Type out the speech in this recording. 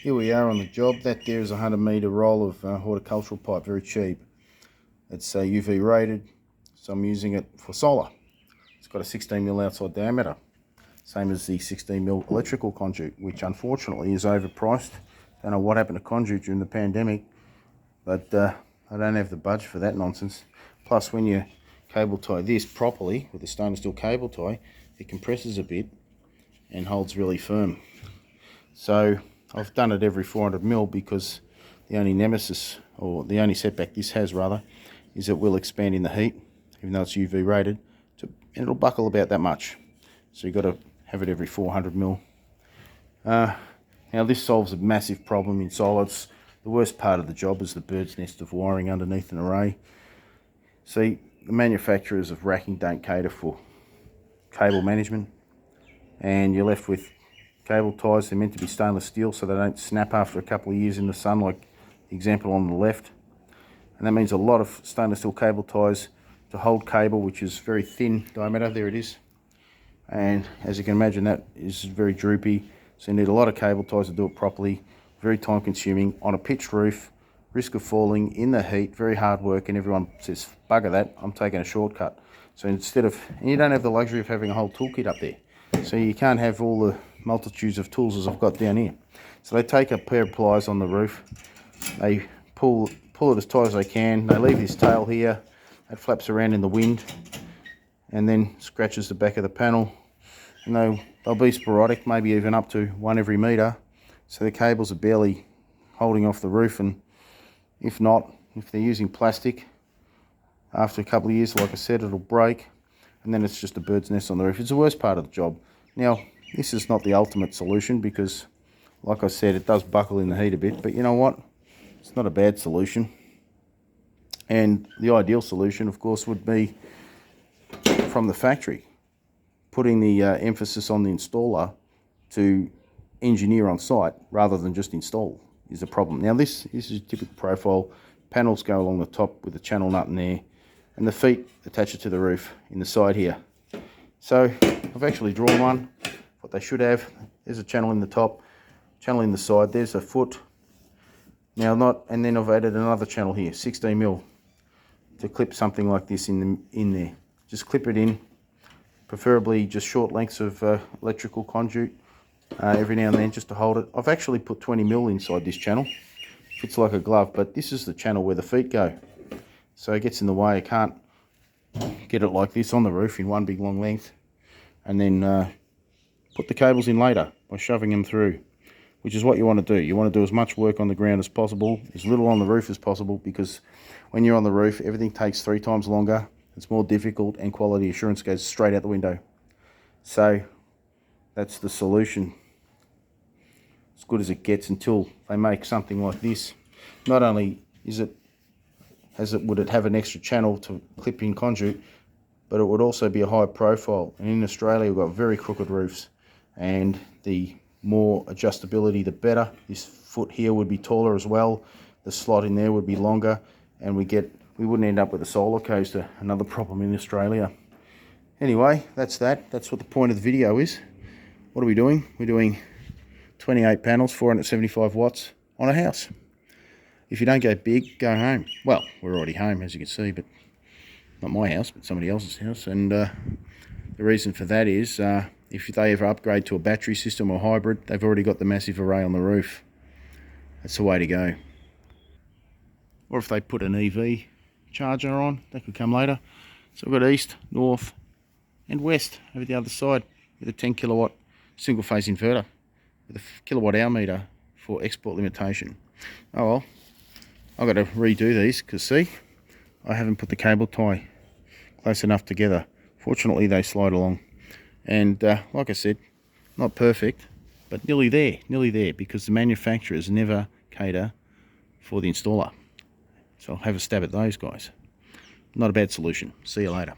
Here we are on the job. That there is a 100-metre roll of horticultural pipe, very cheap. It's UV rated, so I'm using it for solar. It's got a 16mm outside diameter, same as the 16mm electrical conduit, which unfortunately is overpriced. Don't know what happened to conduit during the pandemic, but I don't have the budget for that nonsense. Plus, when you cable tie this properly with a stainless steel cable tie, it compresses a bit and holds really firm. So I've done it every 400mm because the only nemesis, or the only setback this has rather, is it will expand in the heat, even though it's UV rated, and it'll buckle about that much. So you've got to have it every 400mm. Now this solves a massive problem in solids. The worst part of the job is the bird's nest of wiring underneath an array. See, the manufacturers of racking don't cater for cable management, and you're left with cable ties. They're meant to be stainless steel so they don't snap after a couple of years in the sun, like the example on the left. And that means a lot of stainless steel cable ties to hold cable, which is very thin diameter. There it is. And as you can imagine, that is very droopy. So you need a lot of cable ties to do it properly. Very time consuming on a pitched roof, risk of falling in the heat, very hard work, and everyone says, bugger that, I'm taking a shortcut. So instead of, and you don't have the luxury of having a whole toolkit up there. So you can't have all the multitudes of tools as I've got down here. So they take a pair of pliers on the roof, they pull it as tight as they can, they leave this tail here, that flaps around in the wind, and then scratches the back of the panel. And they'll be sporadic, maybe even up to one every metre. So the cables are barely holding off the roof, and if they're using plastic, after a couple of years, like I said, it'll break, and then it's just a bird's nest on the roof. It's the worst part of the job. Now, this is not the ultimate solution because, like I said, it does buckle in the heat a bit, but you know what? It's not a bad solution. And the ideal solution, of course, would be from the factory, putting the emphasis on the installer to engineer on site rather than just install is the problem. Now this is a typical profile. Panels go along the top with a channel nut in there, and the feet attach it to the roof in the side here. So I've actually drawn one, what they should have. There's a channel in the top, channel in the side, there's a foot. Now and then I've added another channel here, 16mm, to clip something like this in there. Just clip it in, preferably just short lengths of electrical conduit every now and then just to hold it. I've actually put 20mm inside this channel. Fits like a glove, but this is the channel where the feet go. So it gets in the way. I can't get it like this on the roof in one big long length and then put the cables in later by shoving them through, which is what you want to do. You want to do as much work on the ground as possible, as little on the roof as possible, because when you're on the roof, everything takes 3 times longer. It's more difficult, and quality assurance goes straight out the window. So that's the solution, as good as it gets, until they make something like this. Not only would it have an extra channel to clip in conduit, but it would also be a high profile. And in Australia, we've got very crooked roofs, and the more adjustability, the better. This foot here would be taller as well. The slot in there would be longer, and we wouldn't end up with a solar coaster, another problem in Australia. Anyway, that's that. That's what the point of the video is. What are we doing? We're doing 28 panels, 475 watts on a house. If you don't go big, go home. Well, we're already home, as you can see, but not my house, but somebody else's house. And the reason for that is if they ever upgrade to a battery system or hybrid, they've already got the massive array on the roof. That's the way to go. Or if they put an EV charger on, that could come later. So we've got east, north, and west over the other side with a 10 kilowatt single phase inverter with a kilowatt hour meter for export limitation. Oh well, I've got to redo these because see, I haven't put the cable tie close enough together. Fortunately they slide along, and like I said, not perfect, but nearly there, because the manufacturers never cater for the installer. So I'll have a stab at those guys. Not a bad solution. See you later.